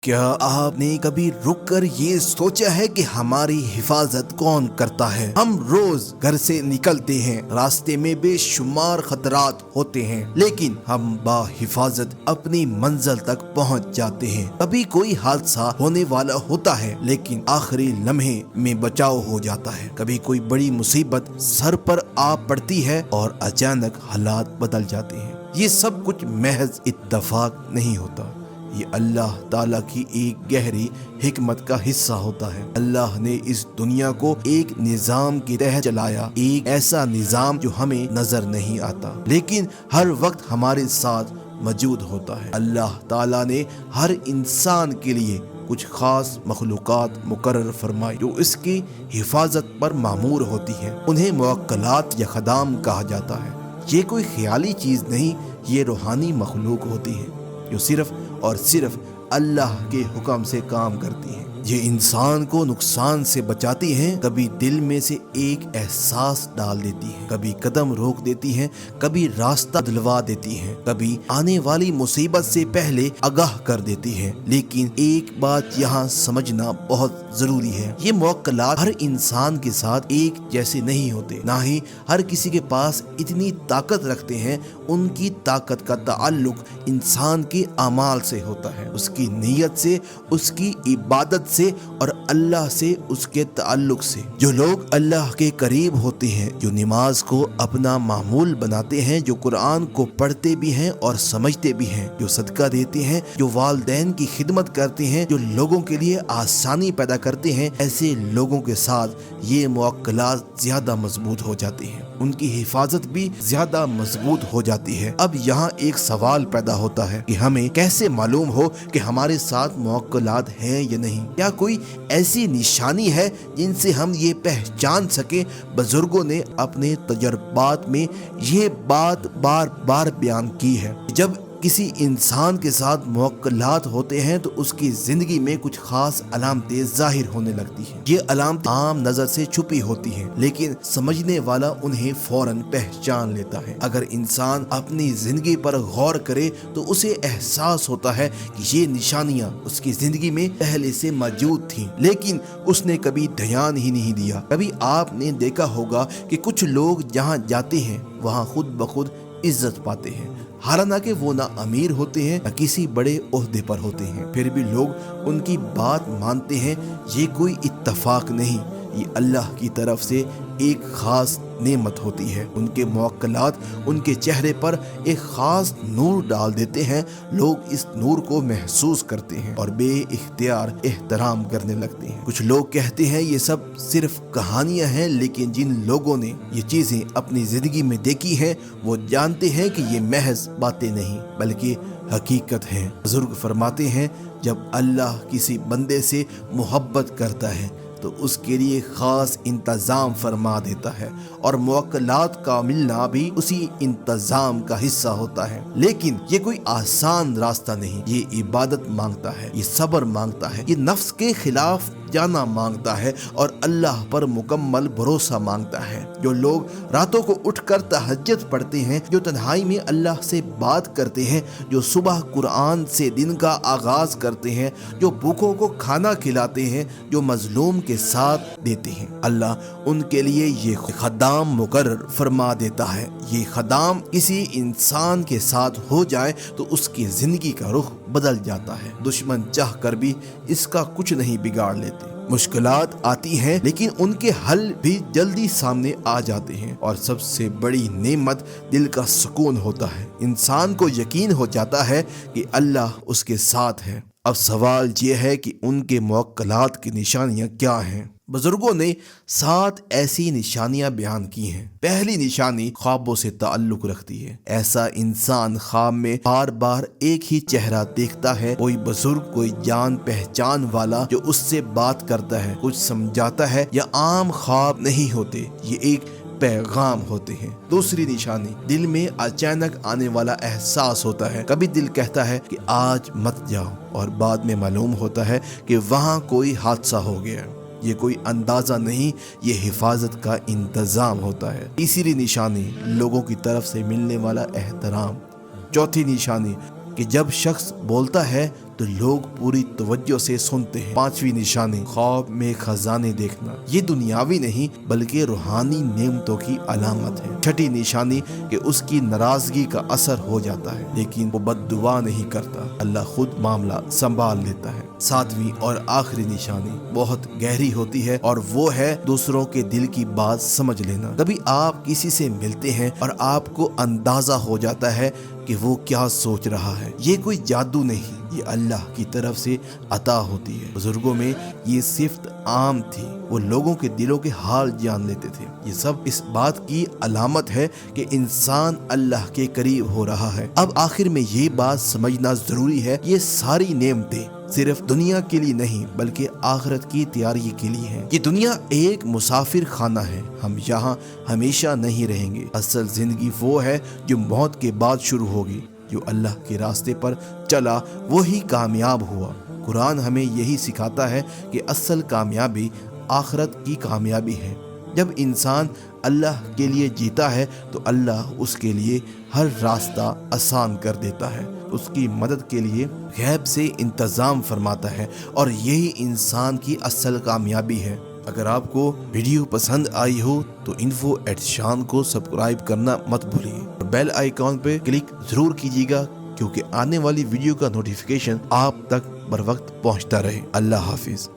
کیا آپ نے کبھی رک کر یہ سوچا ہے کہ ہماری حفاظت کون کرتا ہے؟ ہم روز گھر سے نکلتے ہیں، راستے میں بے شمار خطرات ہوتے ہیں، لیکن ہم با حفاظت اپنی منزل تک پہنچ جاتے ہیں۔ کبھی کوئی حادثہ ہونے والا ہوتا ہے لیکن آخری لمحے میں بچاؤ ہو جاتا ہے۔ کبھی کوئی بڑی مصیبت سر پر آ پڑتی ہے اور اچانک حالات بدل جاتے ہیں۔ یہ سب کچھ محض اتفاق نہیں ہوتا، یہ اللہ تعالیٰ کی ایک گہری حکمت کا حصہ ہوتا ہے۔ اللہ نے اس دنیا کو ایک نظام کی تحت چلایا، ایک ایسا نظام جو ہمیں نظر نہیں آتا لیکن ہر وقت ہمارے ساتھ موجود ہوتا ہے۔ اللہ تعالیٰ نے ہر انسان کے لیے کچھ خاص مخلوقات مقرر فرمائی جو اس کی حفاظت پر مامور ہوتی ہیں۔ انہیں موکلات یا خدام کہا جاتا ہے۔ یہ کوئی خیالی چیز نہیں، یہ روحانی مخلوق ہوتی ہے جو صرف اور صرف اللہ کے حکم سے کام کرتی ہیں۔ یہ انسان کو نقصان سے بچاتی ہیں، کبھی دل میں سے ایک احساس ڈال دیتی ہیں، کبھی قدم روک دیتی ہیں، کبھی راستہ دلوا دیتی ہیں، کبھی آنے والی مصیبت سے پہلے آگاہ کر دیتی ہیں۔ لیکن ایک بات یہاں سمجھنا بہت ضروری ہے، یہ موکلات ہر انسان کے ساتھ ایک جیسے نہیں ہوتے، نہ ہی ہر کسی کے پاس اتنی طاقت رکھتے ہیں۔ ان کی طاقت کا تعلق انسان کے اعمال سے ہوتا ہے، اس کی نیت سے، اس کی عبادت سے اور اللہ سے اس کے تعلق سے۔ جو لوگ اللہ کے قریب ہوتے ہیں، جو نماز کو اپنا معمول بناتے ہیں، جو قرآن کو پڑھتے بھی ہیں اور سمجھتے بھی ہیں، جو صدقہ دیتے ہیں، جو والدین کی خدمت کرتے ہیں، جو لوگوں کے لیے آسانی پیدا کرتے ہیں، ایسے لوگوں کے ساتھ یہ موکلات زیادہ مضبوط ہو جاتے ہیں، ان کی حفاظت بھی زیادہ مضبوط ہو جاتی ہے۔ اب یہاں ایک سوال پیدا ہوتا ہے کہ ہمیں کیسے معلوم ہو کہ ہمارے ساتھ موکلات ہیں یا نہیں؟ کیا کوئی ایسی نشانی ہے جن سے ہم یہ پہچان سکیں؟ بزرگوں نے اپنے تجربات میں یہ بات بار بار بیان کی ہے۔ جب کسی انسان کے ساتھ موکلات ہوتے ہیں تو اس کی زندگی میں کچھ خاص علامتیں ظاہر ہونے لگتی ہیں۔ یہ علامتیں عام نظر سے چھپی ہوتی ہیں لیکن سمجھنے والا انہیں فوراً پہچان لیتا ہے۔ اگر انسان اپنی زندگی پر غور کرے تو اسے احساس ہوتا ہے کہ یہ نشانیاں اس کی زندگی میں پہلے سے موجود تھیں لیکن اس نے کبھی دھیان ہی نہیں دیا۔ کبھی آپ نے دیکھا ہوگا کہ کچھ لوگ جہاں جاتے ہیں وہاں خود بخود عزت پاتے ہیں، حالانکہ وہ نہ امیر ہوتے ہیں نہ کسی بڑے عہدے پر ہوتے ہیں، پھر بھی لوگ ان کی بات مانتے ہیں۔ یہ کوئی اتفاق نہیں، یہ اللہ کی طرف سے ایک خاص نعمت ہوتی ہے۔ ان کے موکلات ان کے چہرے پر ایک خاص نور ڈال دیتے ہیں، لوگ اس نور کو محسوس کرتے ہیں اور بے اختیار احترام کرنے لگتے ہیں۔ کچھ لوگ کہتے ہیں یہ سب صرف کہانیاں ہیں، لیکن جن لوگوں نے یہ چیزیں اپنی زندگی میں دیکھی ہیں وہ جانتے ہیں کہ یہ محض باتیں نہیں بلکہ حقیقت ہیں۔ بزرگ فرماتے ہیں جب اللہ کسی بندے سے محبت کرتا ہے تو اس کے لیے خاص انتظام فرما دیتا ہے اور موکلات کا ملنا بھی اسی انتظام کا حصہ ہوتا ہے۔ لیکن یہ کوئی آسان راستہ نہیں، یہ عبادت مانگتا ہے، یہ صبر مانگتا ہے، یہ نفس کے خلاف جانا مانگتا ہے اور اللہ پر مکمل بھروسہ مانگتا ہے۔ جو لوگ راتوں کو اٹھ کر تہجد پڑھتے ہیں، جو تنہائی میں اللہ سے بات کرتے ہیں، جو صبح قرآن سے دن کا آغاز کرتے ہیں، جو بھوکوں کو کھانا کھلاتے ہیں، جو مظلوم کے ساتھ دیتے ہیں، اللہ ان کے لیے یہ خدام مقرر فرما دیتا ہے۔ یہ خدام کسی انسان کے ساتھ ہو جائے تو اس کی زندگی کا رخ بدل جاتا ہے، دشمن چاہ کر بھی اس کا کچھ نہیں بگاڑ لیتے۔ مشکلات آتی ہیں لیکن ان کے حل بھی جلدی سامنے آ جاتے ہیں، اور سب سے بڑی نعمت دل کا سکون ہوتا ہے۔ انسان کو یقین ہو جاتا ہے کہ اللہ اس کے ساتھ ہے۔ اب سوال یہ ہے کہ ان کے موکلات کی نشانیاں کیا ہیں؟ بزرگوں نے 7 ایسی نشانیاں بیان کی ہیں۔ پہلی نشانی خوابوں سے تعلق رکھتی ہے۔ ایسا انسان خواب میں بار بار ایک ہی چہرہ دیکھتا ہے، کوئی بزرگ، کوئی جان پہچان والا جو اس سے بات کرتا ہے، کچھ سمجھاتا ہے، یا عام خواب نہیں ہوتے، یہ ایک پیغام ہوتے ہیں۔ دوسری نشانی، دل میں اچانک آنے والا احساس ہوتا ہے۔ کبھی دل کہتا ہے کہ آج مت جاؤ اور بعد میں معلوم ہوتا ہے کہ وہاں کوئی حادثہ ہو گیا۔ یہ کوئی اندازہ نہیں، یہ حفاظت کا انتظام ہوتا ہے۔ تیسری نشانی، لوگوں کی طرف سے ملنے والا احترام۔ چوتھی نشانی کہ جب شخص بولتا ہے تو لوگ پوری توجہ سے سنتے ہیں۔ پانچویں نشانی، خواب میں خزانے دیکھنا۔ یہ دنیاوی نہیں بلکہ روحانی نعمتوں کی علامت ہے۔ چھٹی نشانی کہ اس کی ناراضگی کا اثر ہو جاتا ہے لیکن وہ بد دعا نہیں کرتا، اللہ خود معاملہ سنبھال لیتا ہے۔ ساتویں اور آخری نشانی بہت گہری ہوتی ہے اور وہ ہے دوسروں کے دل کی بات سمجھ لینا۔ کبھی آپ کسی سے ملتے ہیں اور آپ کو اندازہ ہو جاتا ہے کہ وہ کیا سوچ رہا ہے۔ یہ کوئی جادو نہیں، یہ اللہ کی طرف سے عطا ہوتی ہے۔ بزرگوں میں یہ صفت عام تھی، وہ لوگوں کے دلوں کے حال جان لیتے تھے۔ یہ سب اس بات کی علامت ہے کہ انسان اللہ کے قریب ہو رہا ہے۔ اب آخر میں یہ بات سمجھنا ضروری ہے، یہ ساری نعمتیں صرف دنیا کے لیے نہیں بلکہ آخرت کی تیاری کے لیے ہیں۔ یہ دنیا ایک مسافر خانہ ہے، ہم یہاں ہمیشہ نہیں رہیں گے۔ اصل زندگی وہ ہے جو موت کے بعد شروع ہوگی۔ جو اللہ کے راستے پر چلا وہی کامیاب ہوا۔ قرآن ہمیں یہی سکھاتا ہے کہ اصل کامیابی آخرت کی کامیابی ہے۔ جب انسان اللہ کے لیے جیتا ہے تو اللہ اس کے لیے ہر راستہ آسان کر دیتا ہے، اس کی مدد کے لیے غیب سے انتظام فرماتا ہے، اور یہی انسان کی اصل کامیابی ہے۔ اگر آپ کو ویڈیو پسند آئی ہو تو info@shan کو سبسکرائب کرنا مت بھولیے اور بیل آئیکن پہ کلک ضرور کیجیے گا کیونکہ آنے والی ویڈیو کا نوٹیفیکیشن آپ تک بر وقت پہنچتا رہے۔ اللہ حافظ۔